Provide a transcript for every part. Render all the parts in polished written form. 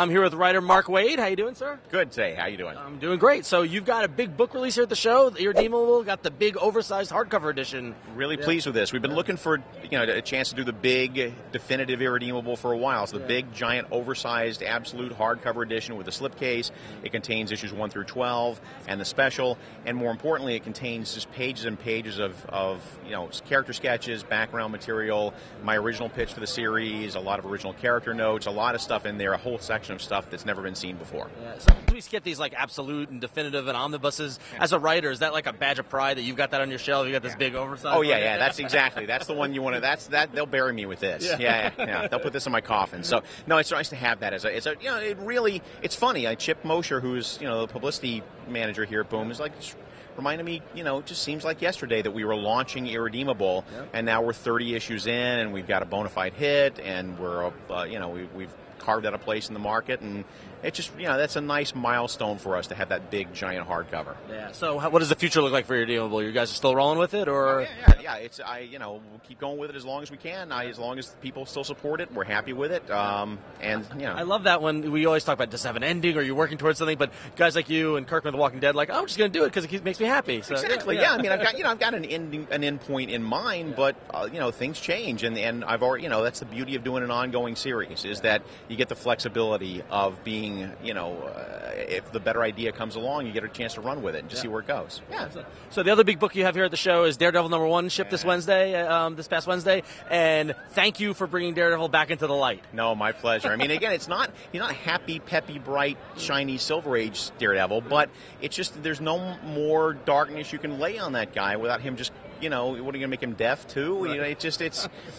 I'm here with writer Mark Waid. How you doing, sir? Good today. How you doing? I'm doing great. So you've got a big book release here at the show, the Irredeemable, got the big oversized hardcover edition. Really pleased with this. We've been looking for a chance to do the big definitive Irredeemable for a while. So the big, giant, oversized, absolute hardcover edition with a slipcase. It contains issues 1 through 12 and the special, and more importantly, it contains just pages and pages of character sketches, background material, my original pitch for the series, a lot of original character notes, a lot of stuff in there, a whole section of stuff that's never been seen before. Yeah. So do we get these like absolute and definitive and omnibuses? As a writer, is that like a badge of pride that you've got that on your shelf? You got this big oversized? Oh yeah. That's exactly. That's the one you want to. They'll bury me with this. Yeah. They'll put this in my coffin. So no, it's nice to have that as a. It's funny. Chip Mosher, who's the publicity manager here at Boom, is like. Reminded me, it just seems like yesterday that we were launching Irredeemable, and now we're 30 issues in, and we've got a bona fide hit, and we're, we've carved out a place in the market, and it's just, that's a nice milestone for us to have that big, giant hardcover. Yeah. So, what does the future look like for Irredeemable? You guys are still rolling with it, or? Yeah. We'll keep going with it as long as we can. As long as people still support it, we're happy with it. I love that when we always talk about does it have an ending, or you're working towards something, but guys like you and Kirkman the Walking Dead, like, I'm just going to do it because it makes me happy. So, exactly. Yeah. I've got an end point in mind, but things change, and I've already, that's the beauty of doing an ongoing series is that you get the flexibility of being, if the better idea comes along, you get a chance to run with it and just see where it goes. Yeah. So the other big book you have here at the show is Daredevil #1, shipped this Wednesday, this past Wednesday, and thank you for bringing Daredevil back into the light. No, my pleasure. Again, he's not happy, peppy, bright, shiny Silver Age Daredevil, but it's just there's no more darkness you can lay on that guy without him just, what are you going to make him deaf too? Right.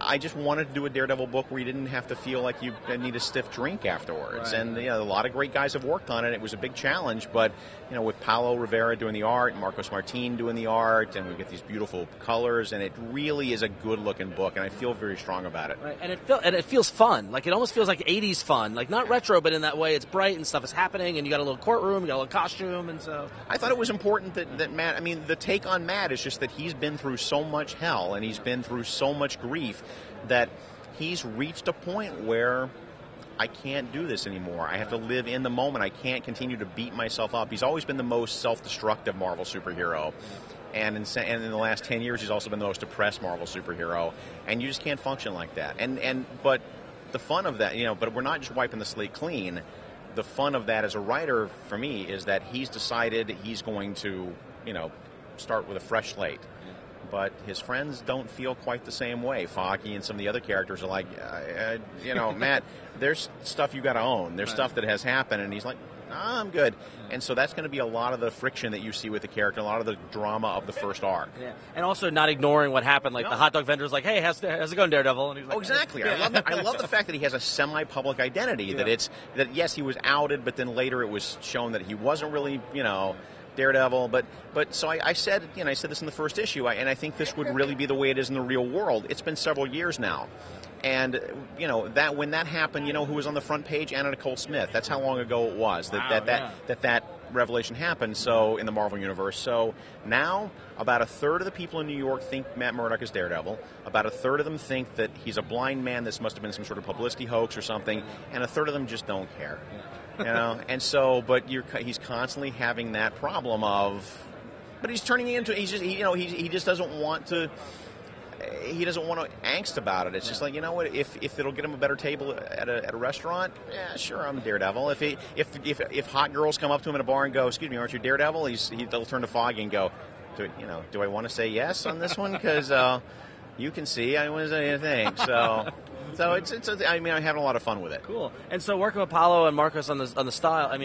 I just wanted to do a Daredevil book where you didn't have to feel like you need a stiff drink afterwards. Right. And a lot of great guys have worked on it. It was a big challenge, but with Paulo Rivera doing the art, Marcos Martin doing the art, and we get these beautiful colors, and it really is a good-looking book, and I feel very strong about it. Right. And it feels fun. Like it almost feels like 80s fun, like not retro, but in that way, it's bright and stuff is happening, and you got a little courtroom, you got a little costume, and so. I thought it was important that Matt. The take on Matt is just that he's been through so much hell, and he's been through so much grief. That he's reached a point where I can't do this anymore. I have to live in the moment. I can't continue to beat myself up. He's always been the most self-destructive Marvel superhero. And in the last 10 years, he's also been the most depressed Marvel superhero. And you just can't function like that. But the fun of that, but we're not just wiping the slate clean. The fun of that as a writer, for me, is that he's decided he's going to, start with a fresh slate. But his friends don't feel quite the same way. Foggy and some of the other characters are like, Matt, there's stuff you got to own. There's stuff that has happened. And he's like, I'm good. And so that's going to be a lot of the friction that you see with the character, a lot of the drama of the first arc. Yeah. And also not ignoring what happened. Like the hot dog vendor's like, hey, how's it going, Daredevil? And he's like, exactly. I love the fact that he has a semi-public identity, that yes, he was outed, but then later it was shown that he wasn't really, Daredevil, but so I said, I said this in the first issue, and I think this would really be the way it is in the real world. It's been several years now, and that when that happened, who was on the front page? Anna Nicole Smith. That's how long ago it was that revelation happened. So in the Marvel universe, so now about a third of the people in New York think Matt Murdock is Daredevil. About a third of them think that he's a blind man. This must have been some sort of publicity hoax or something, and a third of them just don't care. And so, but he's constantly having that problem but he's turning into, he just doesn't want to, he doesn't want to angst about it. It's just like, what, if it'll get him a better table at a restaurant, yeah, sure, I'm Daredevil. If hot girls come up to him in a bar and go, excuse me, aren't you Daredevil? They'll turn to Foggy and go, do I want to say yes on this one? Because you can see I want to say anything. So I'm having a lot of fun with it. Cool. And so working with Paulo and Marcos on the style,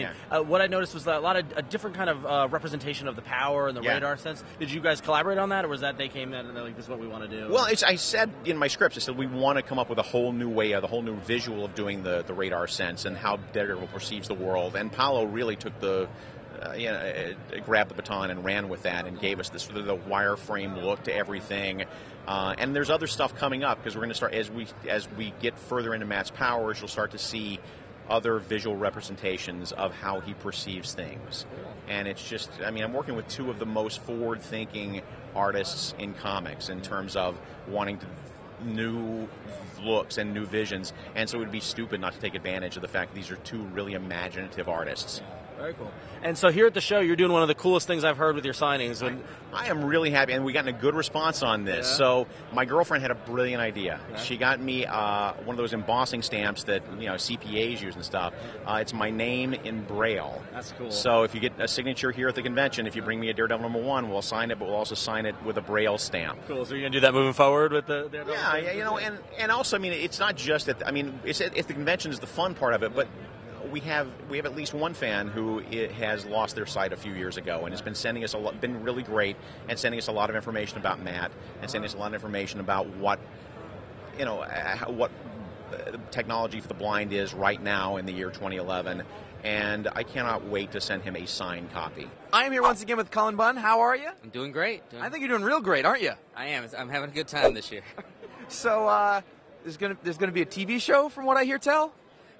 what I noticed was a lot of a different kind of representation of the power and the radar sense. Did you guys collaborate on that, or was that they came in and they're like, this is what we want to do? Well, I said in my scripts, I said we want to come up with a whole new way, the whole new visual of doing the radar sense and how Daredevil perceives the world. And Paulo really took grabbed the baton and ran with that and gave us this the wireframe look to everything. And there's other stuff coming up because we're going to start as we get further into Matt's powers. You'll start to see other visual representations of how he perceives things. And it's just, I'm working with two of the most forward-thinking artists in comics in terms of wanting to new looks and new visions, and so it would be stupid not to take advantage of the fact that these are two really imaginative artists. Very cool. And so here at the show, you're doing one of the coolest things I've heard with your signings. I am really happy, and we got a good response on this. Yeah. So my girlfriend had a brilliant idea. Yeah. She got me one of those embossing stamps that CPAs use and stuff. It's my name in Braille. That's cool. So if you get a signature here at the convention, if you bring me a Daredevil #1, we'll sign it, but we'll also sign it with a Braille stamp. Cool. So you're going to do that moving forward with the Daredevil? Yeah, and also, it's not just at it's at the convention is the fun part of it, but we have at least one fan who has lost their sight a few years ago and has been sending us been really great and sending us a lot of information about Matt and sending us a lot of information about what technology for the blind is right now in the year 2011, and I cannot wait to send him a signed copy. I am here once again with Cullen Bunn. How are you? I'm doing great. I think you're doing real great, aren't you? I am. I'm having a good time this year. So there's gonna be a TV show, from what I hear tell.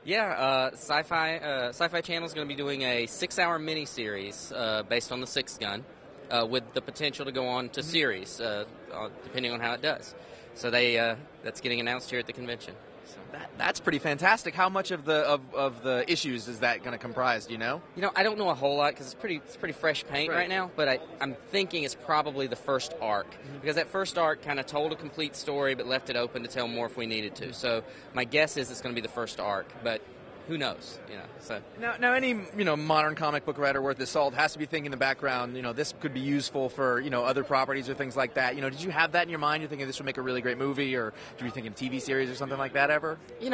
Yeah, SyFy Channel is going to be doing a 6-hour miniseries based on the Six Gun, with the potential to go on to series, depending on how it does. So that's getting announced here at the convention. So. That's pretty fantastic. How much of the issues is that going to comprise? Do you know? I don't know a whole lot because it's pretty fresh paint right now. But I'm thinking it's probably the first arc, because that first arc kind of told a complete story but left it open to tell more if we needed to. So my guess is it's going to be the first arc, but who knows? So now any modern comic book writer worth his salt has to be thinking in the background. This could be useful for other properties or things like that. Did you have that in your mind? You're thinking this would make a really great movie, or do you think a TV series or something like that ever? I'm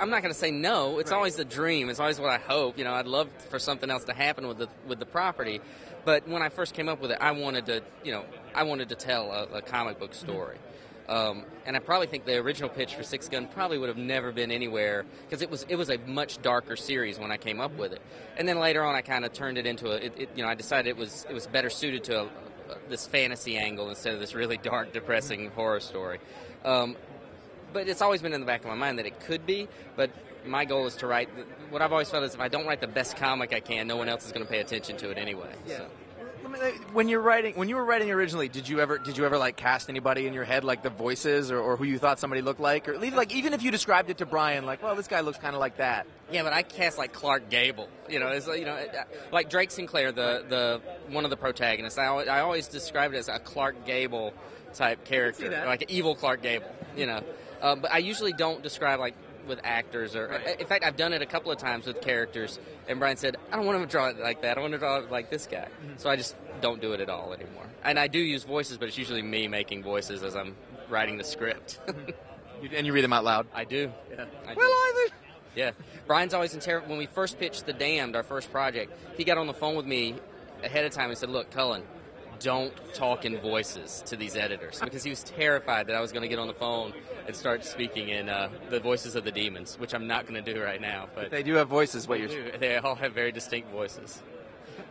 not going to say no. It's always the dream. It's always what I hope. I'd love for something else to happen with the property. But when I first came up with it, I wanted to tell a comic book story. And I probably think the original pitch for Six Gun probably would have never been anywhere, because it was a much darker series when I came up with it. And then later on, I kind of turned it into I decided it was better suited to this fantasy angle instead of this really dark, depressing horror story. But it's always been in the back of my mind that it could be. But my goal is to write. What I've always felt is if I don't write the best comic I can, no one else is going to pay attention to it anyway. Yeah. So. When you were writing originally, did you ever like cast anybody in your head, like the voices or who you thought somebody looked like, or even if you described it to Brian, like, well, this guy looks kind of like that? Yeah, but I cast like Clark Gable. Like Drake Sinclair, the one of the protagonists. I always describe it as a Clark Gable type character, like an evil Clark Gable. But I usually don't describe like with actors in fact, I've done it a couple of times with characters, and Brian said, I don't want to draw it like that. I want to draw it like this guy. Mm-hmm. So I just don't do it at all anymore. And I do use voices, but it's usually me making voices as I'm writing the script. And you read them out loud? I do. Yeah. Yeah. Brian's always when we first pitched The Damned, our first project, he got on the phone with me ahead of time and said, look, Cullen, don't talk in voices to these editors, because he was terrified that I was going to get on the phone and start speaking in the voices of the demons, which I'm not going to do right now. But they do have voices. They all have very distinct voices.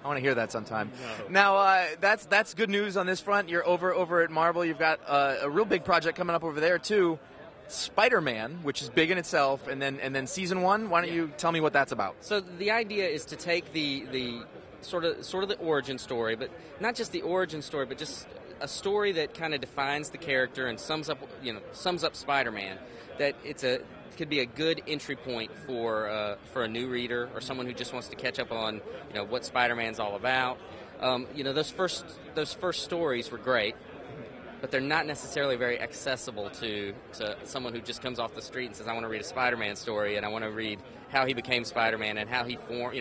I want to hear that sometime. No. Now, that's good news on this front. You're over at Marvel. You've got a real big project coming up over there too, Spider-Man, which is big in itself, and then season 1. Why don't you tell me what that's about? So the idea is to take the sort of the origin story, but not just the origin story, but just a story that kind of defines the character and sums up Spider-Man. That could be a good entry point for a new reader or someone who just wants to catch up on what Spider-Man's all about. Those first stories were great, but they're not necessarily very accessible to someone who just comes off the street and says, I want to read a Spider-Man story, and I want to read how he became Spider-Man and how he formed,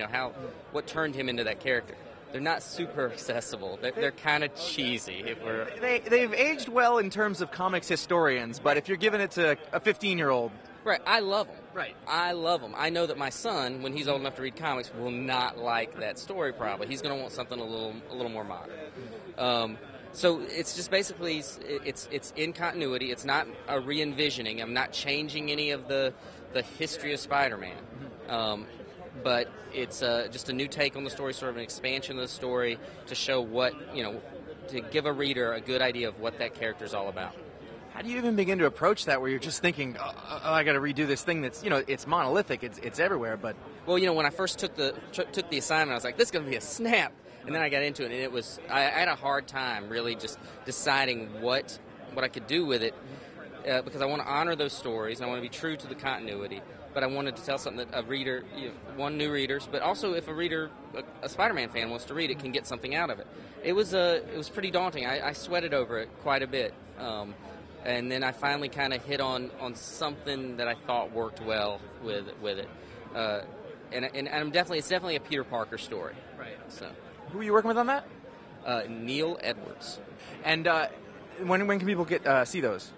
what turned him into that character. They're not super accessible. They're kind of cheesy. They've aged well in terms of comics historians, but if you're giving it to a 15-year-old... Right, I love them. Right. I love them. I know that my son, when he's old enough to read comics, will not like that story probably. He's going to want something a little more modern. So it's just basically, it's in continuity. It's not a re-envisioning. I'm not changing any of the history of Spider-Man. But it's just a new take on the story, sort of an expansion of the story to show to give a reader a good idea of what that character is all about. How do you even begin to approach that where you're just thinking, I got to redo this thing that's, it's monolithic, it's everywhere, but... Well, when I first took the assignment, I was like, this is going to be a snap. And then I got into it, and I had a hard time really just deciding what do with it, because I want to honor those stories and I want to be true to the continuity. But I wanted to tell something that a reader, one, new readers, but also if a reader, a Spider-Man fan wants to read it, can get something out of it. It was pretty daunting. I sweated over it quite a bit, and then I finally kind of hit on something that I thought worked well with it. And it's definitely a Peter Parker story. Right. So, who are you working with on that? Neil Edwards. And when can people see those?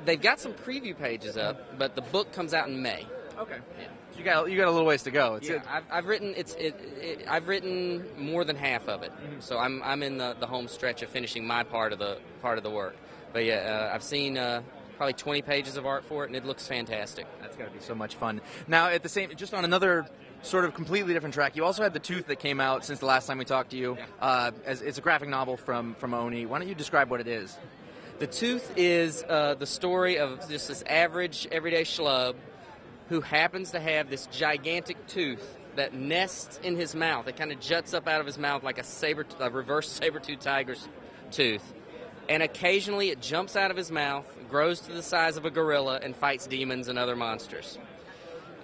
They've got some preview pages up, but the book comes out in May. Okay. Yeah. So you got a little ways to go. I've written I've written more than half of it, so I'm in the home stretch of finishing my part of the work. But yeah, I've seen probably 20 pages of art for it, and it looks fantastic. That's got to be so much fun. Now, just on another sort of completely different track, you also had The Tooth that came out since the last time we talked to you. Yeah. It's a graphic novel from Oni. Why don't you describe what it is? The Tooth is the story of just this average, everyday schlub who happens to have this gigantic tooth that nests in his mouth. It kind of juts up out of his mouth like a reverse saber-toothed tiger's tooth. And occasionally it jumps out of his mouth, grows to the size of a gorilla, and fights demons and other monsters.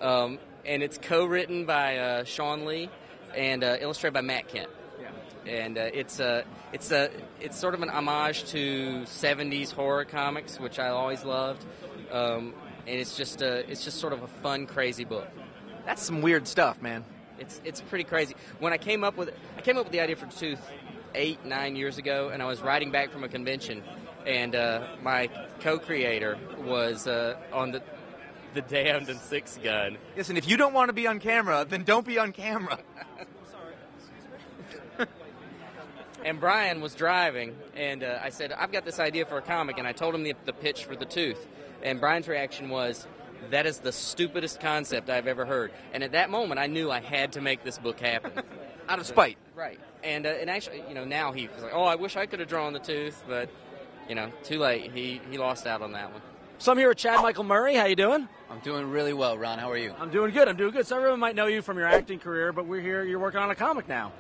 And it's co-written by Sean Lee and illustrated by Matt Kent. Yeah. And it's sort of an homage to 70s horror comics, which I always loved. And it's just sort of a fun, crazy book. That's some weird stuff, man. It's pretty crazy. When I came up with the idea for Tooth 8-9 years ago, and I was riding back from a convention, and my co-creator was on the damned and six gun. Listen, if you don't want to be on camera, then don't be on camera. And Brian was driving, and I said, I've got this idea for a comic, and I told him the pitch for The Tooth. And Brian's reaction was, that is the stupidest concept I've ever heard. And at that moment, I knew I had to make this book happen. Out of spite. Right. And actually, now he was like, oh, I wish I could have drawn The Tooth, but, too late. He lost out on that one. So I'm here with Chad Michael Murray. How you doing? I'm doing really well, Ron. How are you? I'm doing good. So everyone might know you from your acting career, but we're here. You're working on a comic now.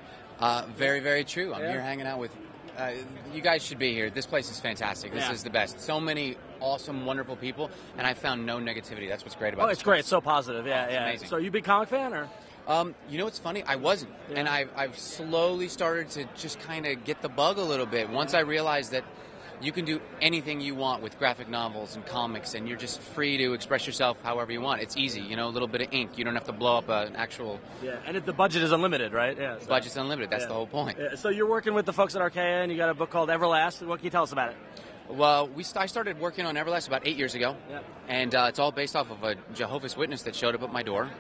Very, very true. I'm here hanging out with... you guys should be here. This place is fantastic. This is the best. So many awesome, wonderful people, and I found no negativity. That's what's great about it. Oh, it's great. It's so positive. Yeah, it's amazing. So you a big comic fan, or? You know what's funny? I wasn't. Yeah. And I've slowly started to just kind of get the bug a little bit. Once I realized that you can do anything you want with graphic novels and comics, and you're just free to express yourself however you want. It's easy, a little bit of ink. You don't have to blow up an actual... Yeah, and the budget is unlimited, right? Yeah. The budget's unlimited. That's the whole point. Yeah. So you're working with the folks at Archaea, and you got a book called Everlast. What can you tell us about it? Well, I started working on Everlast about 8 years ago, and it's all based off of a Jehovah's Witness that showed up at my door,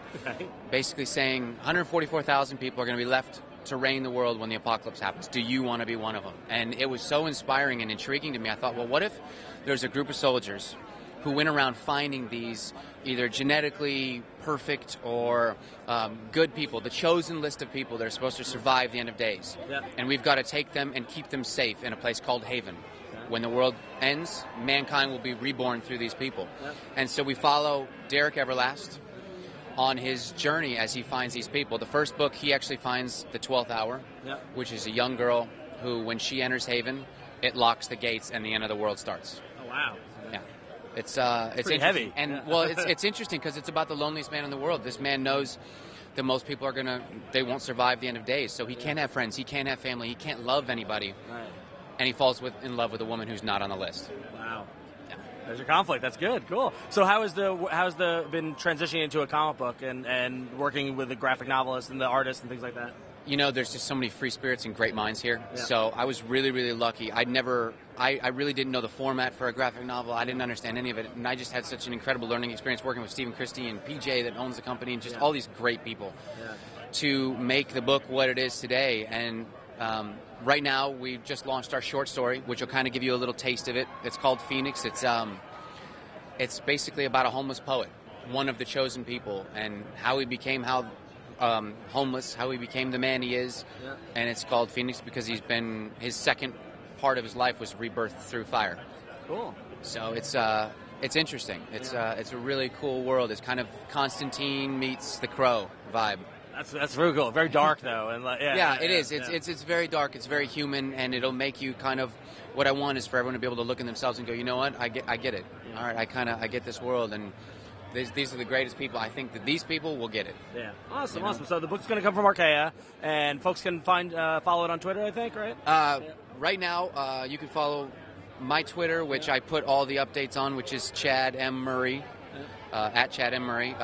basically saying 144,000 people are going to be left to reign the world when the apocalypse happens. Do you want to be one of them? And it was so inspiring and intriguing to me. I thought, well, what if there's a group of soldiers who went around finding these either genetically perfect or good people, the chosen list of people that are supposed to survive the end of days. And we've got to take them and keep them safe in a place called Haven. When the world ends, mankind will be reborn through these people. And so we follow Derek Everlast on his journey as he finds these people. The first book, he actually finds the 12th hour, which is a young girl who, when she enters Haven, it locks the gates and the end of the world starts. Oh, wow. Yeah. It's pretty heavy. And, well, it's interesting because it's about the loneliest man in the world. This man knows that most people they won't survive the end of days. So he can't have friends, he can't have family, he can't love anybody. Right. And he falls in love with a woman who's not on the list. Wow. There's your conflict. That's good. Cool. So how's been transitioning into a comic book and working with the graphic novelist and the artist and things like that? There's just so many free spirits and great minds here. Yeah. So I was really, really lucky. I really didn't know the format for a graphic novel. I didn't understand any of it. And I just had such an incredible learning experience working with Stephen Christie and PJ that owns the company and just all these great people to make the book what it is today. And right now, we've just launched our short story, which will kind of give you a little taste of it. It's called Phoenix. It's basically about a homeless poet, one of the chosen people, and how he became homeless, how he became the man he is. Yeah. And it's called Phoenix because his second part of his life was rebirth through fire. Cool. So it's interesting. It's a really cool world. It's kind of Constantine meets The Crow vibe. That's really cool. Very dark though, and it is. It's very dark. It's very human, and it'll make you kind of. What I want is for everyone to be able to look in themselves and go, you know what, I get it. All right, I get this world, and these are the greatest people. I think that these people will get it. Yeah, awesome. So the book's going to come from Archaea, and folks can follow it on Twitter, I think, right? Right now, you can follow my Twitter, which I put all the updates on, which is Chad M. Murray, at Chad M. Murray.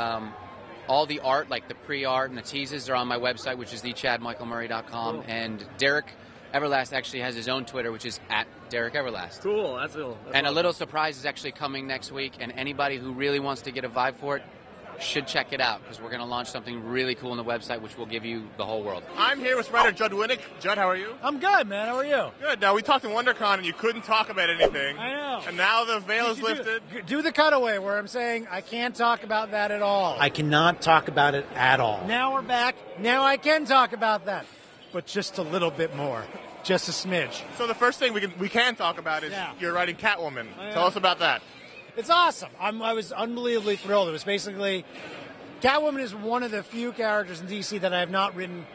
All the art, like the pre-art and the teases, are on my website, which is thechadmichaelmurray.com. Cool. And Derek Everlast actually has his own Twitter, which is at Derek Everlast. Cool, that's cool. And a little surprise is actually coming next week, and anybody who really wants to get a vibe for it should check it out, because we're going to launch something really cool on the website, which will give you the whole world. I'm here with writer Judd Winick. Judd, how are you? I'm good, man. How are you? Good. Now, we talked in WonderCon, and you couldn't talk about anything. I know. And now the veil is lifted. Do the cutaway where I'm saying I can't talk about that at all. I cannot talk about it at all. Now we're back. Now I can talk about that, but just a little bit more. Just a smidge. So the first thing we can talk about is you're writing Catwoman. Tell us about that. It's awesome. I was unbelievably thrilled. It was basically... Catwoman is one of the few characters in DC that I have not written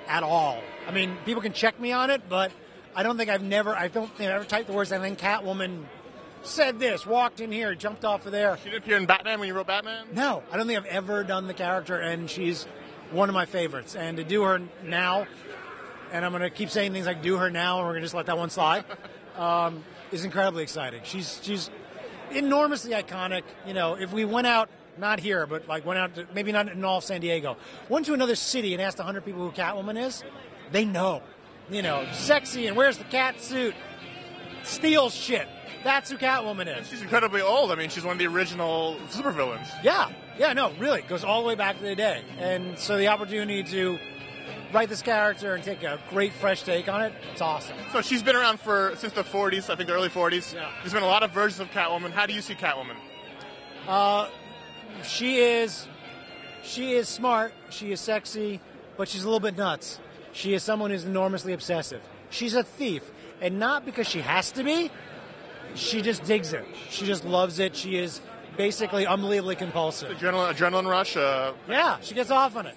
at all. I mean, people can check me on it, but I don't think I've ever typed the words, and then Catwoman said this, walked in here, jumped off of there. She didn't appear in Batman when you wrote Batman? No, I don't think I've ever done the character, and she's one of my favorites. And to do her now, and I'm going to keep saying things like do her now, and we're going to just let that one slide, is incredibly exciting. She's enormously iconic. You know, if we went out, not here, but like went out to, maybe not in all of San Diego, went to another city and asked 100 people who Catwoman is, they know. You know, sexy and wears the cat suit, steals shit. That's who Catwoman is. She's incredibly old. I mean, she's one of the original supervillains. Yeah, no, really. Goes all the way back to the day. And so the opportunity to write this character and take a great fresh take on it, it's awesome. So she's been around since the 40s, I think the early 40s. Yeah. There's been a lot of versions of Catwoman. How do you see Catwoman? She is smart, she is sexy, but she's a little bit nuts. She is someone who's enormously obsessive. She's a thief, and not because she has to be. She just digs it. She just loves it. She is basically unbelievably compulsive. Adrenaline rush? Yeah, she gets off on it.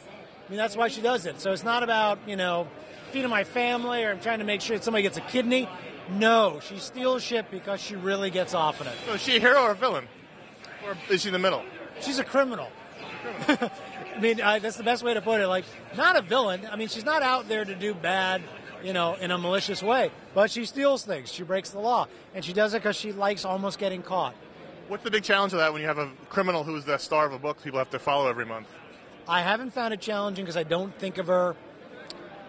I mean, that's why she does it. So it's not about, feeding my family or I'm trying to make sure that somebody gets a kidney. No, she steals shit because she really gets off on it. So is she a hero or a villain? Or is she in the middle? She's a criminal. I mean, that's the best way to put it. Like, not a villain. I mean, she's not out there to do bad, in a malicious way. But she steals things. She breaks the law. And she does it because she likes almost getting caught. What's the big challenge of that when you have a criminal who's the star of a book people have to follow every month? I haven't found it challenging because I don't think of her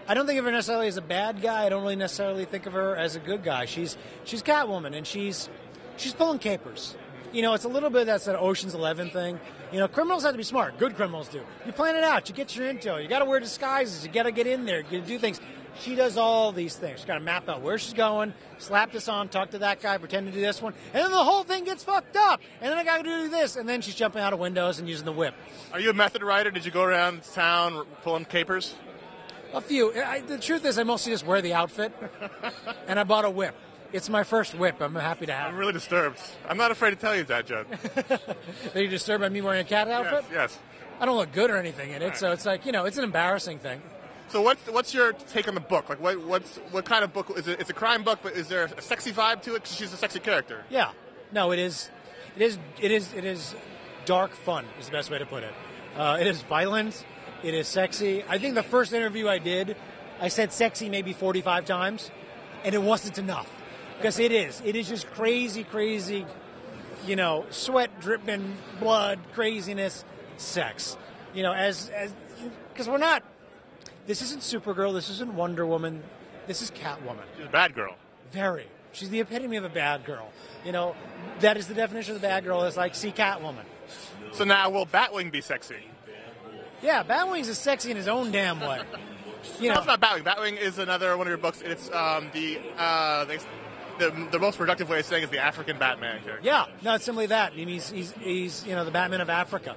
necessarily as a bad guy. I don't really necessarily think of her as a good guy. She's Catwoman, and she's pulling capers. It's a little bit of that Ocean's 11 thing. Criminals have to be smart. Good criminals do. You plan it out. You get your intel. You got to wear disguises. You got to get in there. You do things. She does all these things. She's got to map out where she's going, slap this on, talk to that guy, pretend to do this one, and then the whole thing gets fucked up. And then I got to do this, and then she's jumping out of windows and using the whip. Are you a method writer? Did you go around town pulling capers? A few. The truth is I mostly just wear the outfit, and I bought a whip. It's my first whip. I'm happy to have it. I'm really disturbed. I'm not afraid to tell you that, Judd. Are you disturbed by me wearing a cat outfit? Yes. I don't look good or anything in it, so it's like, it's an embarrassing thing. So what's your take on the book? Like, what kind of book is it? It's a crime book, but is there a sexy vibe to it? Because she's a sexy character. Yeah. No, it is dark fun is the best way to put it. It is violent. It is sexy. I think the first interview I did, I said sexy maybe 45 times, and it wasn't enough. Because it is just crazy, sweat dripping, blood, craziness, sex. Because we're not. This isn't Supergirl. This isn't Wonder Woman. This is Catwoman. She's a bad girl. Very. She's the epitome of a bad girl. That is the definition of the bad girl. Is like, see Catwoman. So now, will Batwing be sexy? Yeah, Batwing's is sexy in his own damn way. No, it's not Batwing. Batwing is another one of your books. It's the most productive way of saying is the African Batman character. Yeah, no, it's simply that. I mean, he's the Batman of Africa.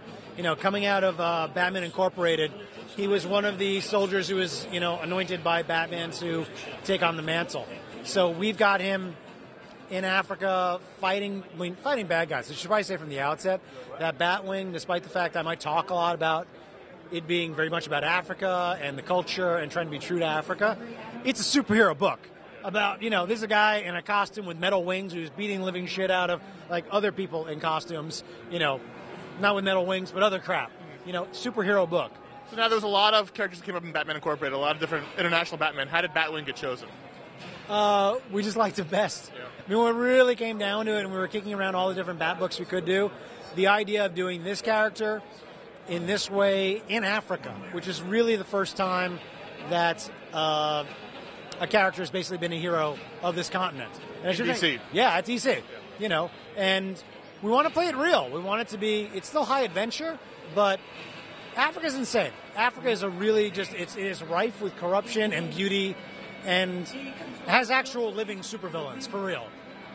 Coming out of Batman Incorporated, he was one of the soldiers who was anointed by Batman to take on the mantle. So we've got him in Africa fighting bad guys. I should probably say from the outset that Batwing, despite the fact I might talk a lot about it being very much about Africa and the culture and trying to be true to Africa. It's a superhero book about, this is a guy in a costume with metal wings who's beating living shit out of, like, other people in costumes, not with metal wings, but other crap. Superhero book. So now there's a lot of characters that came up in Batman Incorporated, a lot of different international Batman. How did Batwing get chosen? We just liked it best. Yeah. I mean, when it really came down to it and we were kicking around all the different Bat books we could do, the idea of doing this character in this way in Africa, which is really the first time that a character has basically been a hero of this continent. And DC. At DC. Yeah. And we want to play it real. We want it to be, it's still high adventure, but Africa's insane. Africa is it is rife with corruption and beauty and has actual living supervillains, for real.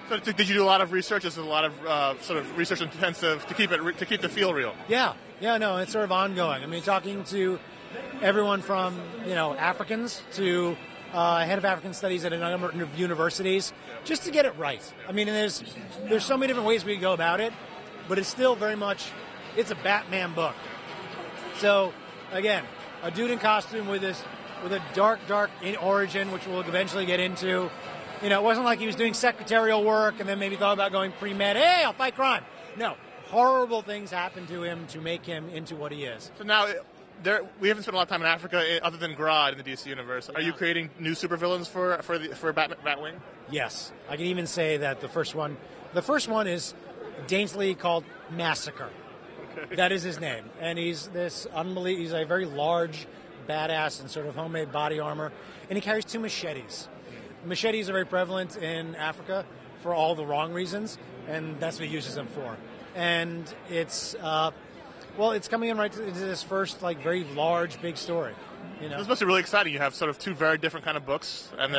So did you do a lot of research? Is it a lot of sort of research intensive to keep the feel real? Yeah, no, it's sort of ongoing. I mean, talking to everyone from Africans to head of African studies at a number of universities, just to get it right. I mean, and there's so many different ways we can go about it, but it's still very much it's a Batman book. So again, a dude in costume with a dark origin, which we'll eventually get into. It wasn't like he was doing secretarial work and then maybe thought about going pre-med. Hey, I'll fight crime. No, horrible things happened to him to make him into what he is. So now, we haven't spent a lot of time in Africa other than Grodd in the DC universe. Are you creating new supervillains for Batwing? Yes, I can even say that the first one is daintily called Massacre. Okay. That is his name, and he's he's a very large, badass in sort of homemade body armor, and he carries 2 machetes. Machetes are very prevalent in Africa for all the wrong reasons, and that's what he uses them for. And it's it's coming in right into this first very large, big story. This must be really exciting. You have sort of 2 very different kind of books, and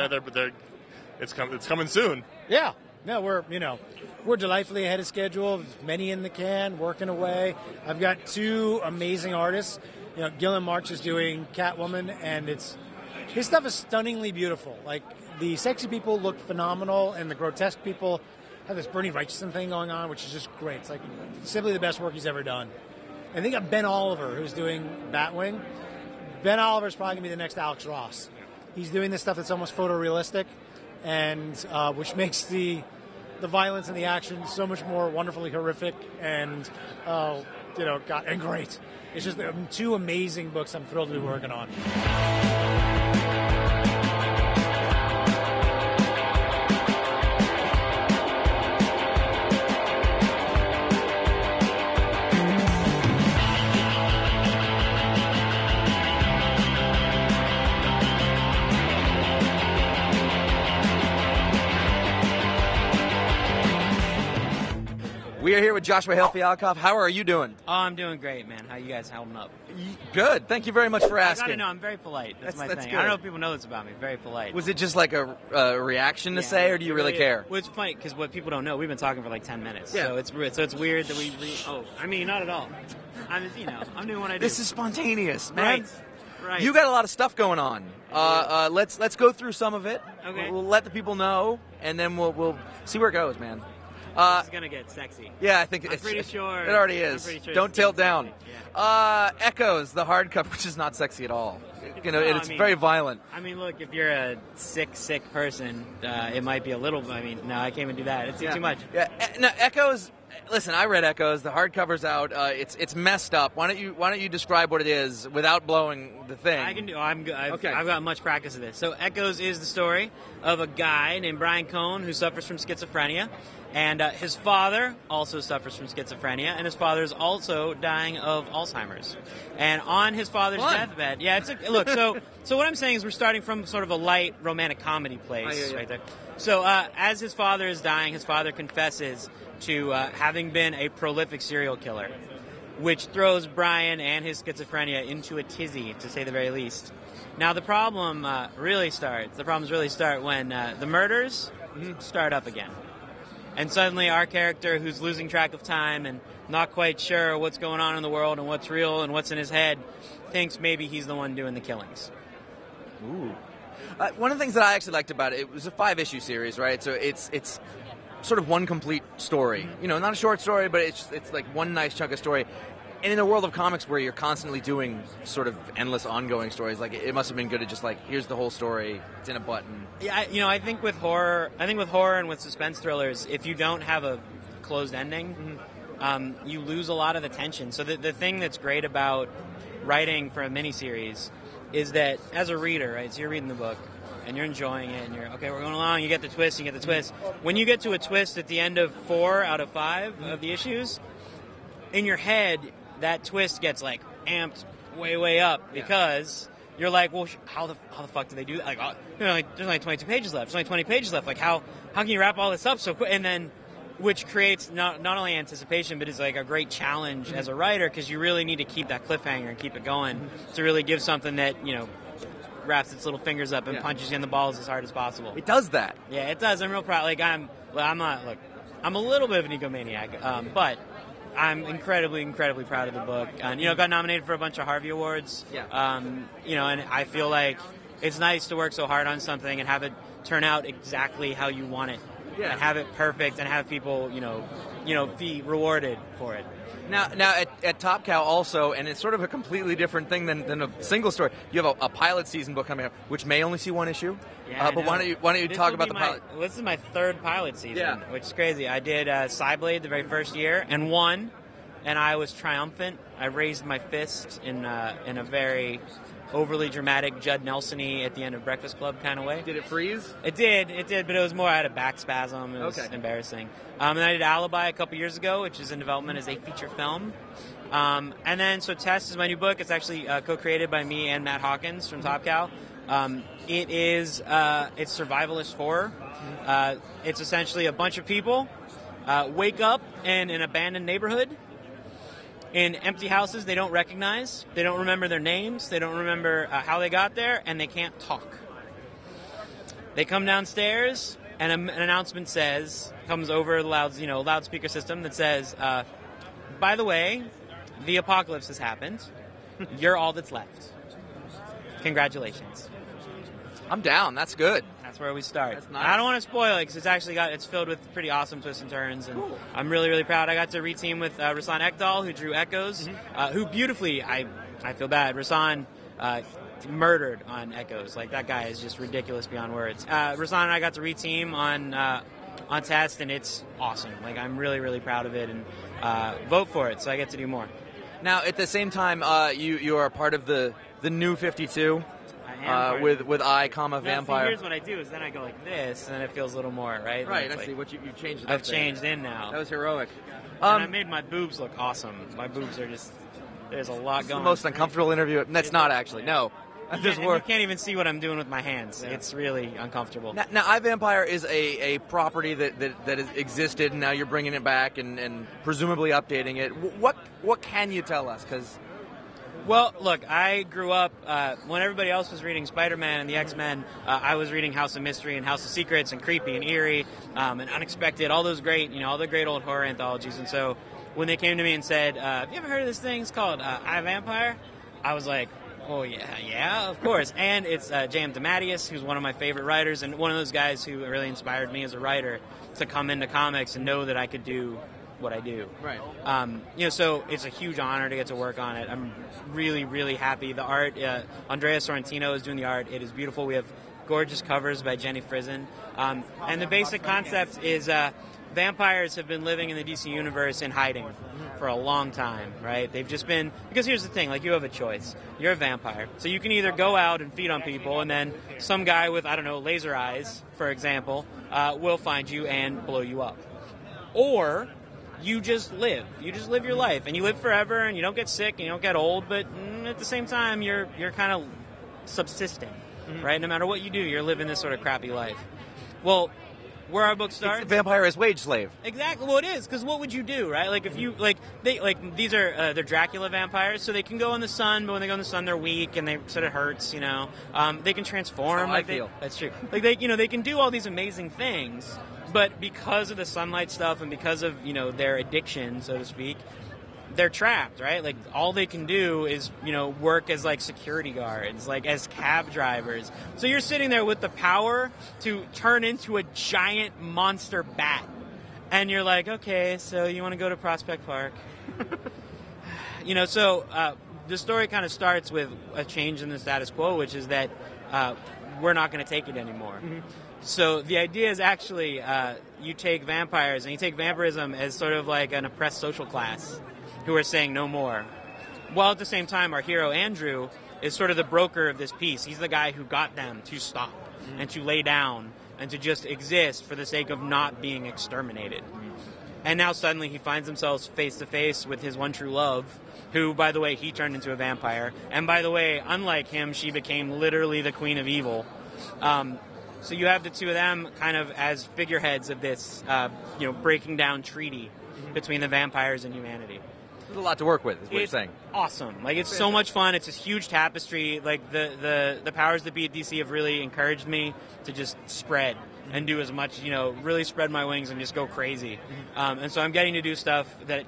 it's coming soon. Yeah. No, we're delightfully ahead of schedule. Many in the can, working away. I've got 2 amazing artists. Gillen March is doing Catwoman, and his stuff is stunningly beautiful. Like, the sexy people look phenomenal, and the grotesque people have this Bernie Wrightson thing going on, which is just great. It's simply the best work he's ever done. And they got Ben Oliver, who's doing Batwing. Ben Oliver's probably going to be the next Alex Ross. He's doing this stuff that's almost photorealistic, and which makes the violence and the action so much more wonderfully horrific and and great. It's just 2 amazing books I'm thrilled to be working on. We are here with Joshua Hale Fialkov. How are you doing? Oh, I'm doing great, man. How you guys holding up? Good. Thank you very much for asking. I gotta know, I'm very polite. That's my thing. Good. I don't know if people know this about me. Very polite. Was it just like a reaction to say, or do you really care? Well, it's funny because what people don't know, we've been talking for 10 minutes. Yeah. So it's weird that we. Not at all. I'm doing what I do. This is spontaneous, man. Right. You got a lot of stuff going on. Let's go through some of it. Okay. We'll let the people know, and then we'll see where it goes, man. This is gonna get sexy. Yeah, I think I'm pretty sure it already is. Sure Don't tilt down. Yeah. Echoes, the hardcover, which is not sexy at all. It's very violent. I mean, look, if you're a sick person, it might be a little. No, I can't even do that. It's too much. Yeah. No, Echoes. Listen, I read Echoes. The hardcover's out. It's messed up. Why don't you describe what it is without blowing the thing? I can do. I've got much practice of this. So Echoes is the story of a guy named Brian Cohn who suffers from schizophrenia, and his father also suffers from schizophrenia, and his father is also dying of Alzheimer's. And on his father's deathbed, look. So what I'm saying is we're starting from sort of a light romantic comedy place right there. So as his father is dying, his father confesses to having been a prolific serial killer, which throws Brian and his schizophrenia into a tizzy, to say the very least. Now, the problems really start when the murders start up again. And suddenly our character, who's losing track of time and not quite sure what's going on in the world and what's real and what's in his head, thinks maybe he's the one doing the killings. Ooh. One of the things that I actually liked about it was a 5-issue series, right? So it's sort of one complete story. Not a short story, but it's like one nice chunk of story. And in a world of comics where you're constantly doing sort of endless ongoing stories, like it must have been good to just like, here's the whole story, it's in a button. Yeah, I think with horror and with suspense thrillers, if you don't have a closed ending, you lose a lot of the tension. So the thing that's great about writing for a miniseries is that as a reader, right, so you're reading the book and you're enjoying it and you're, okay, we're going along, you get the twist. When you get to a twist at the end of 4 out of 5 of the issues, in your head, that twist gets like amped way up because you're like, well, how the fuck did they do that? Like, there's only 22 pages left. There's only 20 pages left. Like, how can you wrap all this up so quick? And then, which creates not only anticipation, but is like a great challenge as a writer because you really need to keep that cliffhanger and keep it going to really give something that wraps its little fingers up and punches you in the balls as hard as possible. It does that. Yeah, it does. I'm real proud. Like, I'm a little bit of an egomaniac, but I'm incredibly proud of the book. And, got nominated for a bunch of Harvey Awards. Yeah. And I feel like it's nice to work so hard on something and have it turn out exactly how you want it. Yeah. And have it perfect and have people, be rewarded for it. Now at Top Cow also, and it's sort of a completely different thing than a single story. You have a pilot season book coming up, which may only see one issue. Yeah, but why don't you talk about the pilot? This is my 3rd pilot season, which is crazy. I did Psyblade the very first year and won, and I was triumphant. I raised my fist in a very overly dramatic Judd Nelson-y at the end of Breakfast Club kind of way. Did it freeze? It did, but it was more, I had a back spasm. It was embarrassing. And I did Alibi a couple years ago, which is in development as a feature film. And then, so Test is my new book. It's actually co-created by me and Matt Hawkins from Top Cow. It's survivalist horror. It's essentially a bunch of people wake up in an abandoned neighborhood in empty houses they don't recognize. They don't remember their names. They don't remember how they got there, and they can't talk. They come downstairs, and an announcement comes over the loudspeaker system that says, by the way, the apocalypse has happened. You're all that's left. Congratulations. I'm down. That's good. That's where we start. That's nice. I don't want to spoil it because it's filled with pretty awesome twists and turns, and cool. I'm really proud. I got to reteam with Rasan Ekdal, who drew Echoes, who beautifully, I feel bad, Rasan murdered on Echoes. Like, that guy is just ridiculous beyond words. Rasan and I got to reteam on Test, and it's awesome. Like, I'm really proud of it, and vote for it, so I get to do more. Now, at the same time, you are part of the New 52. With I, Vampire. See, here's what I do is then I go like this, and then it feels a little more, right? Right, I see. What you changed it I've changed in now. That was heroic. And I made my boobs look awesome. My boobs are just, there's a lot going on. The most uncomfortable interview. That's not actually, no. You can't even see what I'm doing with my hands. Yeah. It's really uncomfortable. Now iVampire is a property that has existed, and now you're bringing it back and presumably updating it. What can you tell us? Well, look, I grew up, when everybody else was reading Spider-Man and the X-Men, I was reading House of Mystery and House of Secrets and Creepy and Eerie and Unexpected, all those great, all the great old horror anthologies. And so when they came to me and said, have you ever heard of this thing? It's called iVampire. I was like, oh, yeah, of course. And it's J.M. DeMatteis, who's one of my favorite writers and one of those guys who really inspired me as a writer to come into comics and know that I could do what I do. Right. So it's a huge honor to get to work on it. I'm really happy. The art, Andrea Sorrentino is doing the art. It is beautiful. We have gorgeous covers by Jenny Frison. And the basic concept is vampires have been living in the DC universe in hiding for a long time, right? They've just been, because here's the thing, like, you have a choice. You're a vampire. So you can either go out and feed on people, and then some guy with, laser eyes, for example, will find you and blow you up. Or you just live. You just live your life, and you live forever, and you don't get sick, and you don't get old, but at the same time, you're kind of subsisting, right? No matter what you do, you're living this sort of crappy life. Well, where our book starts, vampire is wage slave. Exactly. Well, it is, because what would you do, right? Like, if you these are they're Dracula vampires, so they can go in the sun, but when they go in the sun, they're weak and they sort of hurts, They can transform. That's how I feel. That's true. Like, they can do all these amazing things. But because of the sunlight stuff and because of, their addiction, so to speak, they're trapped, right? Like, all they can do is, work as, security guards, as cab drivers. So you're sitting there with the power to turn into a giant monster bat. And you're like, okay, so you want to go to Prospect Park? The story kind of starts with a change in the status quo, which is that we're not going to take it anymore. Mm-hmm. So the idea is actually you take vampires and you take vampirism as sort of like an oppressed social class who are saying no more. While at the same time, our hero, Andrew, is sort of the broker of this peace. He's the guy who got them to stop and to lay down and to just exist for the sake of not being exterminated. And now suddenly he finds himself face to face with his one true love, who, by the way, he turned into a vampire. And by the way, unlike him, she became literally the queen of evil. So you have the two of them kind of as figureheads of this, breaking down treaty between the vampires and humanity. There's a lot to work with, is what you're saying. Awesome. Like, it's so much fun. It's this huge tapestry. Like, the powers that be at DC have really encouraged me to just spread and do as much, really spread my wings and just go crazy. And so I'm getting to do stuff that,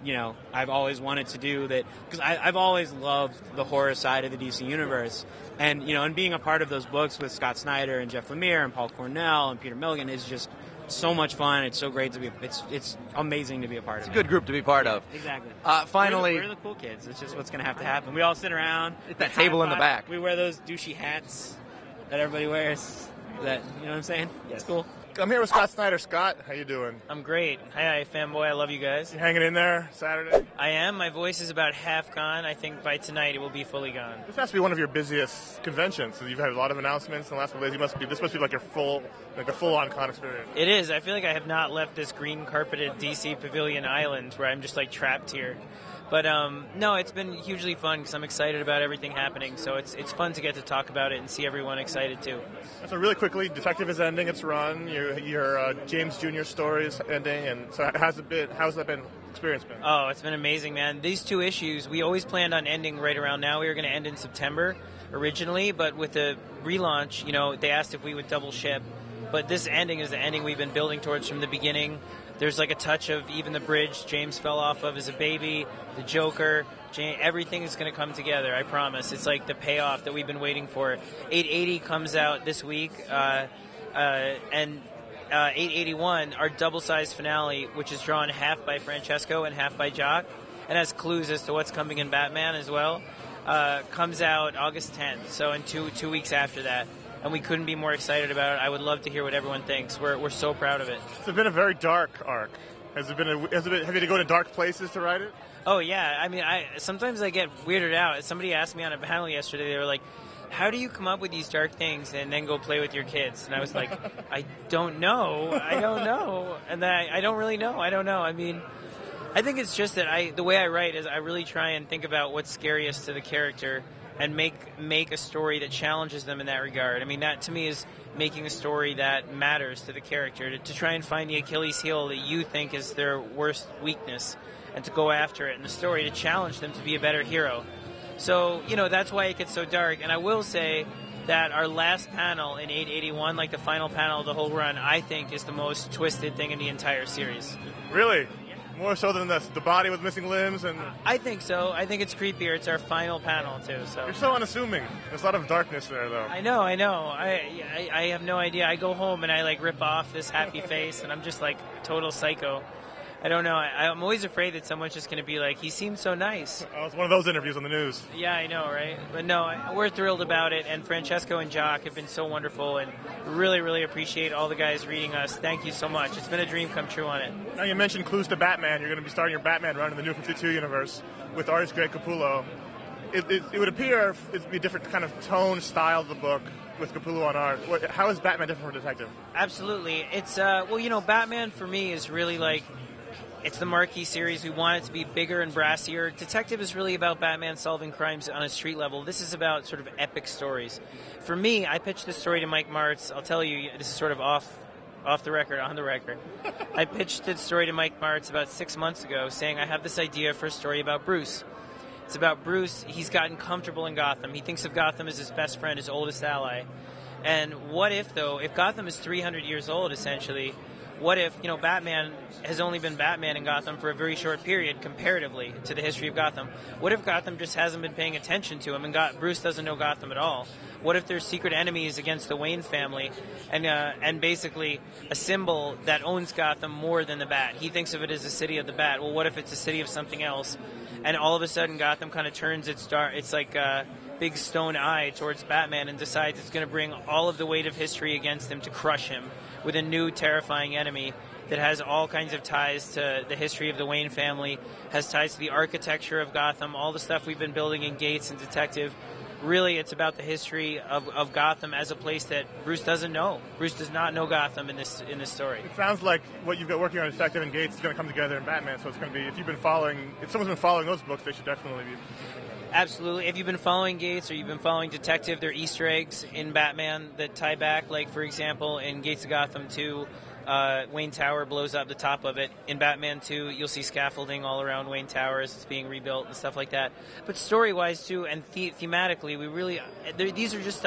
I've always wanted to do, because I've always loved the horror side of the DC universe. And, and being a part of those books with Scott Snyder and Jeff Lemire and Paul Cornell and Peter Milligan is just so much fun. It's so great to be. It's amazing to be a part of. It's a good group to be part of. Exactly. Finally, we're the cool kids. It's just what's going to have to happen. We all sit around. It's that table in the back. We wear those douchey hats that everybody wears. That, you know what I'm saying? Yes. It's cool. I'm here with Scott Snyder. Scott, how you doing? I'm great. Hi, iFanboy. I love you guys. You hanging in there Saturday? I am. My voice is about half gone. I think by tonight it will be fully gone. This has to be one of your busiest conventions. So you've had a lot of announcements in the last couple days. This must be like a full-on con experience. It is. I feel like I have not left this green carpeted DC Pavilion Island where I'm just like trapped here. But no, it's been hugely fun because I'm excited about everything happening. So it's fun to get to talk about it and see everyone excited too. So really quickly, Detective is ending its run. Your James Jr. story is ending, and so how's that been? Experience been? Oh, it's been amazing, man. These two issues, we always planned on ending right around now. We were going to end in September originally, but with the relaunch, they asked if we would double ship. But this ending is the ending we've been building towards from the beginning. There's like a touch of even the bridge James fell off of as a baby, the Joker, everything is going to come together, I promise. It's like the payoff that we've been waiting for. 880 comes out this week, and 881, our double-sized finale, which is drawn half by Francesco and half by Jock, and has clues as to what's coming in Batman as well, comes out August 10th, so in two weeks after that. And we couldn't be more excited about it. I would love to hear what everyone thinks. We're so proud of it. It's been a very dark arc. Have you had to go to dark places to write it? Oh, yeah. I mean, sometimes I get weirded out. Somebody asked me on a panel yesterday, they were like, how do you come up with these dark things and then go play with your kids? And I was like, I don't know. And then I don't really know. I don't know. I mean, I think it's just that the way I write is I really try and think about what's scariest to the character and make a story that challenges them in that regard. I mean, that to me is making a story that matters to the character, to try and find the Achilles heel that you think is their worst weakness and to go after it in the story to challenge them to be a better hero. So, that's why it gets so dark. And I will say that our last panel in 881, like the final panel of the whole run, I think is the most twisted thing in the entire series. Really? More so than the body with missing limbs? And I think so. I think it's creepier. It's our final panel, too. So you're so unassuming. There's a lot of darkness there, though. I know. I have no idea. I go home and I, rip off this happy face, and I'm just, total psycho. I don't know. I'm always afraid that someone's just going to be like, he seems so nice. Oh, it's one of those interviews on the news. Yeah, I know, right? But no, we're thrilled about it, and Francesco and Jock have been so wonderful, and really, really appreciate all the guys reading us. Thank you so much. It's been a dream come true on it. Now, you mentioned clues to Batman. You're going to be starting your Batman run in the New 52 universe with artist Greg Capullo. It would appear it'd be a different kind of tone, style of the book with Capullo on art. How is Batman different from Detective? Absolutely. It's, Batman for me is really it's the marquee series. We want it to be bigger and brassier. Detective is really about Batman solving crimes on a street level. This is about sort of epic stories. For me, I pitched this story to Mike Martz. I'll tell you, this is sort of off the record, on the record. I pitched this story to Mike Martz about 6 months ago, saying I have this idea for a story about Bruce. It's about Bruce. He's gotten comfortable in Gotham. He thinks of Gotham as his best friend, his oldest ally. And what if, though, if Gotham is 300 years old, essentially, what if, Batman has only been Batman in Gotham for a very short period comparatively to the history of Gotham? What if Gotham just hasn't been paying attention to him and Bruce doesn't know Gotham at all? What if there's secret enemies against the Wayne family and basically a symbol that owns Gotham more than the Bat? He thinks of it as a city of the Bat. Well, what if it's a city of something else? and all of a sudden Gotham kind of turns its like a big stone eye towards Batman and decides it's going to bring all of the weight of history against him to crush him with a new terrifying enemy that has all kinds of ties to the history of the Wayne family, has ties to the architecture of Gotham, all the stuff we've been building in Gates and Detective. Really, it's about the history of Gotham as a place that Bruce doesn't know. Bruce does not know Gotham in this story. It sounds like what you've got working on Detective and Gates is going to come together in Batman, so it's going to be, if someone's been following those books, they should definitely be. Absolutely. If you've been following Gates or you've been following Detective, there are Easter eggs in Batman that tie back. Like, for example, in Gates of Gotham 2, Wayne Tower blows up the top of it. In Batman 2, you'll see scaffolding all around Wayne Tower as it's being rebuilt and stuff like that. But story-wise, too, and thematically, these are just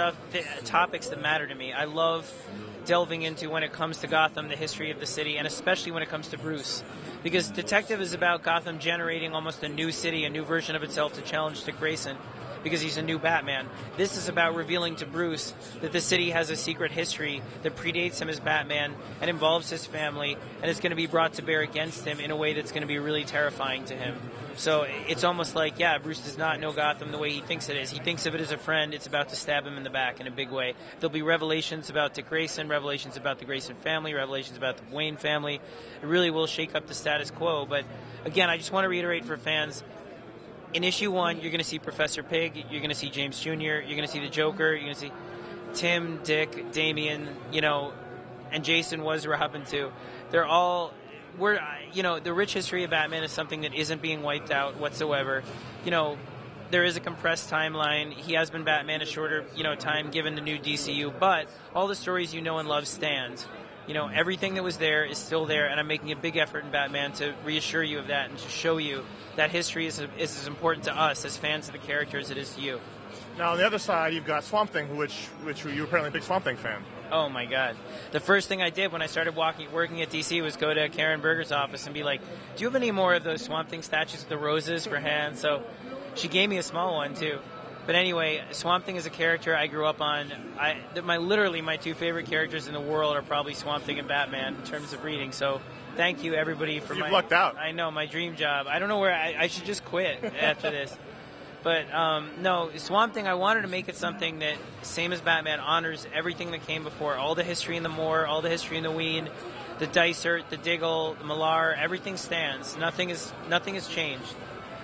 topics that matter to me. I love delving into, when it comes to Gotham, the history of the city, and especially when it comes to Bruce. Because Detective is about Gotham generating almost a new city, a new version of itself to challenge Dick Grayson, because he's a new Batman. This is about revealing to Bruce that the city has a secret history that predates him as Batman and involves his family, and is going to be brought to bear against him in a way that's going to be really terrifying to him. So it's almost like, Bruce does not know Gotham the way he thinks it is. He thinks of it as a friend. It's about to stab him in the back in a big way. There'll be revelations about Dick Grayson, revelations about the Grayson family, revelations about the Wayne family. It really will shake up the status quo. But again, I just want to reiterate for fans, in issue 1, you're going to see Professor Pig, you're going to see James Jr., you're going to see the Joker, you're going to see Tim, Dick, Damian, and Jason was Robin too. They're all... the rich history of Batman is something that isn't being wiped out whatsoever. There is a compressed timeline. He has been Batman a shorter, time given the new DCU, but all the stories you know and love stand. Everything that was there is still there, and I'm making a big effort in Batman to reassure you of that and to show you that history is as important to us as fans of the character as it is to you. Now, on the other side, you've got Swamp Thing, which you're apparently a big Swamp Thing fan. Oh, my God. The first thing I did when I started working at DC was go to Karen Berger's office and be like, do you have any more of those Swamp Thing statues with the roses for hands? So she gave me a small one, too. But anyway, Swamp Thing is a character I grew up on. Literally my two favorite characters in the world are probably Swamp Thing and Batman in terms of reading. So thank you, everybody, for You've lucked out. I know, my dream job. I don't know where I should just quit after this. But no, Swamp Thing, I wanted to make it something that, same as Batman, honors everything that came before. All the history in the Moor, all the history in the Ween, the Dysart, the Diggle, the Millar, everything stands. Nothing has changed.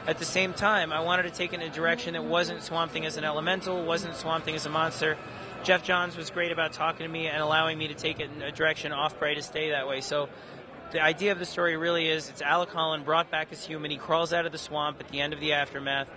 At the same time, I wanted to take it in a direction that wasn't Swamp Thing as an elemental, wasn't Swamp Thing as a monster. Jeff Johns was great about talking to me and allowing me to take it in a direction off-Bright to stay that way. So the idea of the story really is it's Alec Holland brought back as human. He crawls out of the swamp at the end of the Aftermath,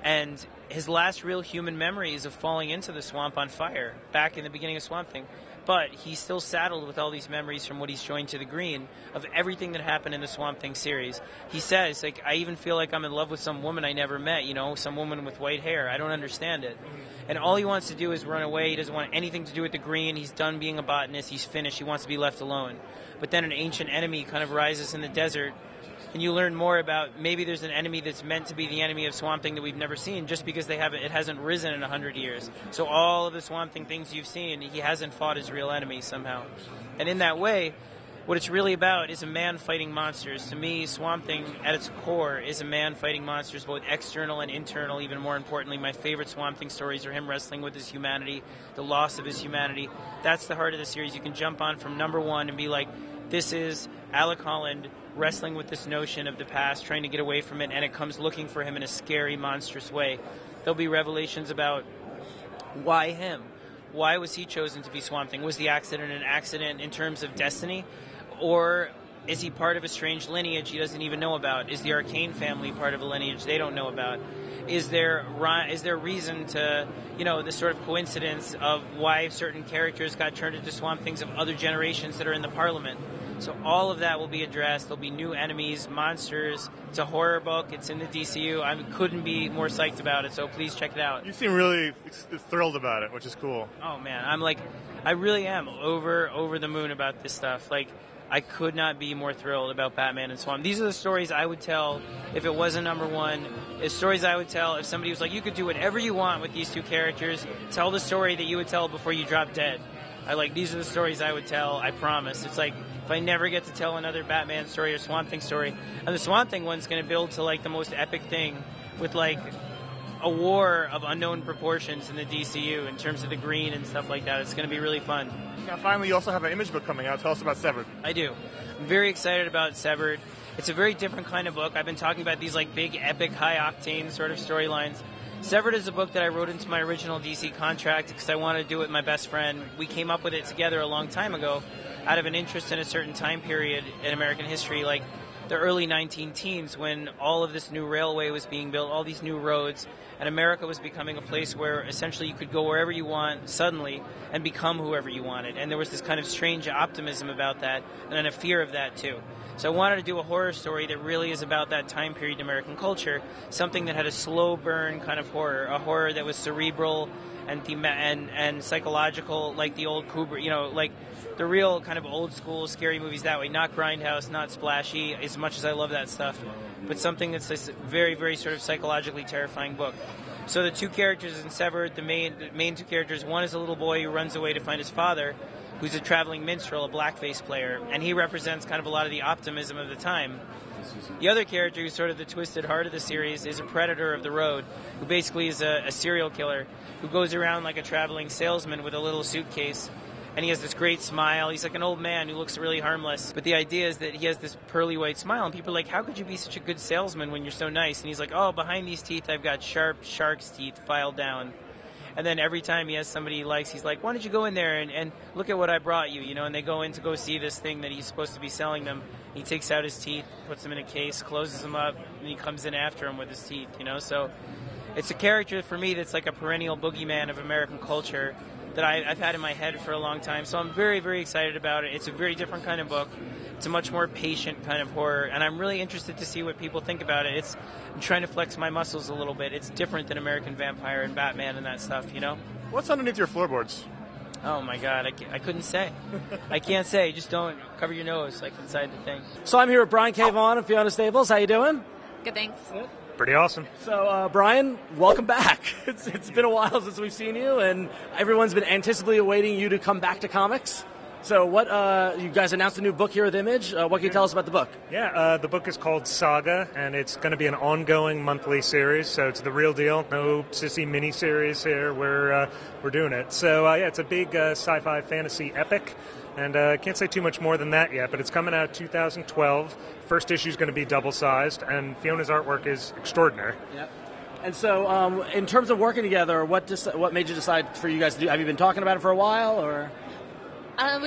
and his last real human memory is of falling into the swamp on fire back in the beginning of Swamp Thing. But he's still saddled with all these memories from what he's joined to the Green of everything that happened in the Swamp Thing series. He says, I even feel like I'm in love with some woman I never met, some woman with white hair. I don't understand it. And all he wants to do is run away. He doesn't want anything to do with the Green. He's done being a botanist. He's finished. He wants to be left alone. But then an ancient enemy kind of rises in the desert, and you learn more about maybe there's an enemy that's meant to be the enemy of Swamp Thing that we've never seen just because it hasn't risen in 100 years. So all of the Swamp Thing things you've seen, he hasn't fought his real enemy somehow. And in that way, what it's really about is a man fighting monsters. To me, Swamp Thing at its core is a man fighting monsters, both external and internal. Even more importantly, my favorite Swamp Thing stories are him wrestling with his humanity, the loss of his humanity. That's the heart of the series. You can jump on from number 1 and be like, this is Alec Holland wrestling with this notion of the past, trying to get away from it, and it comes looking for him in a scary, monstrous way. There'll be revelations about why him? Why was he chosen to be Swamp Thing? Was the accident an accident in terms of destiny? Or is he part of a strange lineage he doesn't even know about? Is the Arcane family part of a lineage they don't know about? Is there reason to, the sort of coincidence of why certain characters got turned into Swamp Things of other generations that are in the Parliament? So all of that will be addressed. There'll be new enemies, monsters. It's a horror book. It's in the DCU. I couldn't be more psyched about it, so please check it out. You seem really thrilled about it, which is cool. Oh, man. I really am over the moon about this stuff. I could not be more thrilled about Batman and Swamp. These are the stories I would tell if it wasn't number 1. It's stories I would tell if somebody was like, you could do whatever you want with these two characters. Tell the story that you would tell before you drop dead. These are the stories I would tell, I promise. It's like, if I never get to tell another Batman story or Swamp Thing story. And the Swamp Thing one's going to build to like the most epic thing with like a war of unknown proportions in the DCU in terms of the green and stuff like that. It's going to be really fun. Now, finally, you also have an Image book coming out. Tell us about Severed. I do. I'm very excited about Severed. It's a very different kind of book. I've been talking about these like big, epic, high-octane sort of storylines. Severed is a book that I wrote into my original DC contract because I wanted to do it with my best friend. We came up with it together a long time ago out of an interest in a certain time period in American history, like the early 19-teens, when all of this new railway was being built, all these new roads, and America was becoming a place where essentially you could go wherever you want suddenly and become whoever you wanted. And there was this kind of strange optimism about that and then a fear of that too. So I wanted to do a horror story that really is about that time period in American culture, something that had a slow burn kind of horror, a horror that was cerebral and psychological, like the old Kubrick, like the real kind of old school scary movies that way, not Grindhouse, not splashy, as much as I love that stuff, but something that's this very, very sort of psychologically terrifying book. So the two characters in Severed, the main two characters, one is a little boy who runs away to find his father, who's a traveling minstrel, a blackface player, and he represents kind of a lot of the optimism of the time. The other character, who's sort of the twisted heart of the series, is a predator of the road, who basically is a serial killer, who goes around like a traveling salesman with a little suitcase, and he has this great smile. He's like an old man who looks really harmless, but the idea is that he has this pearly white smile, and people are like, how could you be such a good salesman when you're so nice? And he's like, oh, behind these teeth I've got sharp shark's teeth filed down. And then every time he has somebody he likes, he's like, why don't you go in there and look at what I brought you, and they go in to go see this thing that he's supposed to be selling them. He takes out his teeth, puts them in a case, closes them up, and he comes in after him with his teeth, So it's a character for me that's like a perennial boogeyman of American culture that I've had in my head for a long time. So I'm very, very excited about it. It's a very different kind of book. It's a much more patient kind of horror, and I'm really interested to see what people think about it. I'm trying to flex my muscles a little bit. It's different than American Vampire and Batman and that stuff, What's underneath your floorboards? Oh my God, I couldn't say. I can't say. Just don't cover your nose like inside the thing. So I'm here with Brian K. Vaughan and Fiona Staples. How you doing? Good, thanks. Pretty awesome. So, Brian, welcome back. It's been a while since we've seen you, and everyone's been anticipating awaiting you to come back to comics. So what, you guys announced a new book here with Image. What can you tell us about the book? Yeah, the book is called Saga, and it's going to be an ongoing monthly series, so it's the real deal. No sissy mini-series here. We're doing it. So, it's a big sci-fi fantasy epic, and I can't say too much more than that yet, but it's coming out 2012. First issue is going to be double-sized, and Fiona's artwork is extraordinary. Yep. And so, in terms of working together, what made you decide for you guys to do? Have you been talking about it for a while, or...? I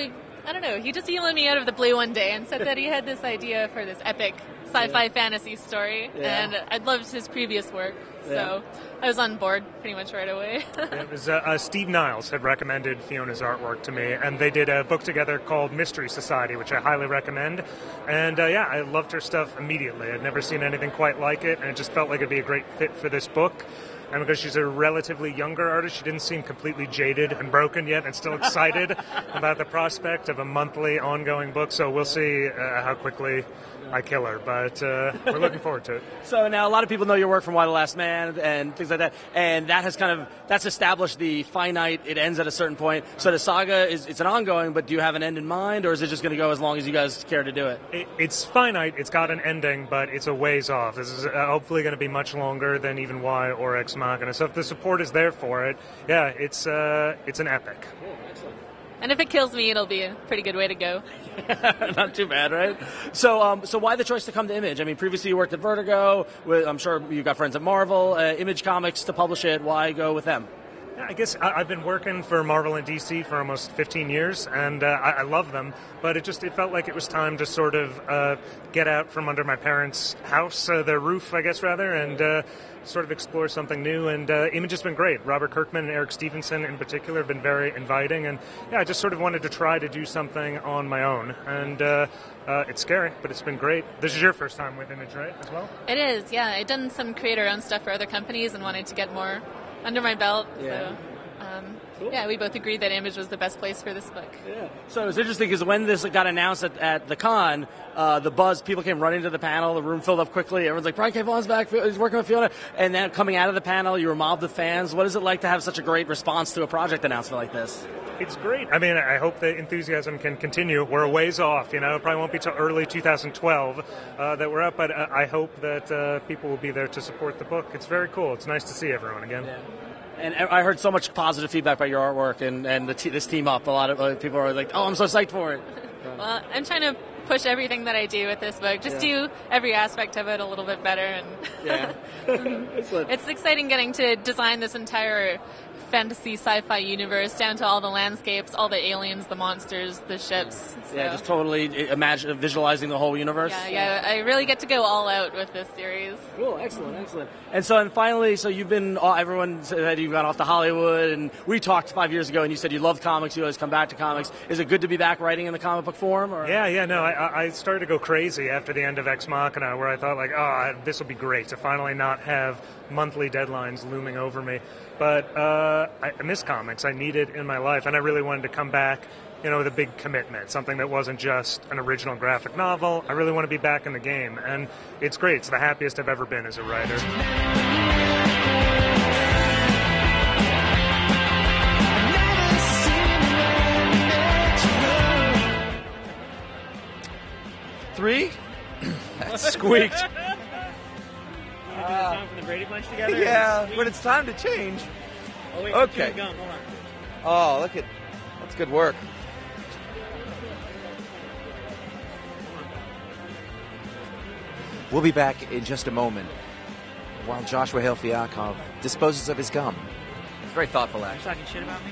don't know. He just emailed me out of the blue one day and said that he had this idea for this epic sci-fi fantasy story, and I loved his previous work, so I was on board pretty much right away. It was Steve Niles had recommended Fiona's artwork to me, and they did a book together called Mystery Society, which I highly recommend. And I loved her stuff immediately. I'd never seen anything quite like it, and it just felt like it'd be a great fit for this book. And because she's a relatively younger artist, she didn't seem completely jaded and broken yet, and still excited about the prospect of a monthly ongoing book. So we'll see how quickly I kill her, but we're looking forward to it. So now a lot of people know your work from Why the Last Man and things like that, and that has that's established the finite, it ends at a certain point. So the saga, it's an ongoing, but do you have an end in mind, or is it just going to go as long as you guys care to do it? It's finite, it's got an ending, but it's a ways off. This is hopefully going to be much longer than even Y or Ex Machina. So if the support is there for it, it's an epic. Cool, excellent. And if it kills me, it'll be a pretty good way to go. Not too bad, right? So why the choice to come to Image? I mean, previously you worked at Vertigo. I'm sure you've got friends at Marvel. Image Comics to publish it. Why go with them? I guess I've been working for Marvel and DC for almost 15 years, and I love them, but it felt like it was time to sort of get out from under my parents' house, their roof, I guess, rather, and sort of explore something new. And Image has been great. Robert Kirkman and Eric Stevenson in particular have been very inviting, and I just sort of wanted to try to do something on my own. And it's scary, but it's been great. This is your first time with Image, right, as well? It is, yeah. I've done some creator-owned stuff for other companies and wanted to get more under my belt. Yeah. So, cool. yeah, we both agreed that Image was the best place for this book. Yeah. So it's interesting because when this got announced at the con, the buzz, people came running to the panel, the room filled up quickly. Everyone's like, Brian K. Vaughan's back, he's working with Fiona. And then coming out of the panel, you were mobbed with fans. What is it like to have such a great response to a project announcement like this? It's great. I mean, I hope the enthusiasm can continue. We're a ways off, It probably won't be till early 2012 that we're up, but I hope that people will be there to support the book. It's very cool. It's nice to see everyone again. Yeah. And I heard so much positive feedback about your artwork and this team up. A lot of people are like, "Oh, I'm so psyched for it." Well, I'm trying to push everything that I do with this book. Just do every aspect of it a little bit better. And it's exciting getting to design this entire fantasy sci-fi universe down to all the landscapes, all the aliens, the monsters, the ships. So. Yeah, just totally visualizing the whole universe. Yeah, I really get to go all out with this series. Cool, excellent. And finally, you've been, everyone said you've gone off to Hollywood, and we talked 5 years ago, and you said you loved comics, you always come back to comics. Is it good to be back writing in the comic book form? Or? No, I started to go crazy after the end of Ex Machina, where I thought, this will be great to finally not have monthly deadlines looming over me. But I miss comics. I need it in my life, and I really wanted to come back, with a big commitment, something that wasn't just an original graphic novel. I really want to be back in the game, and it's great. It's the happiest I've ever been as a writer. Three? That squeaked. Time for the Brady Bunch together? Yeah, but it's time to change. Oh, wait, okay. Gum. Hold on. Oh, that's good work. We'll be back in just a moment while Joshua Hale Fialkov disposes of his gum. It's very thoughtful, actually. You're talking shit about me?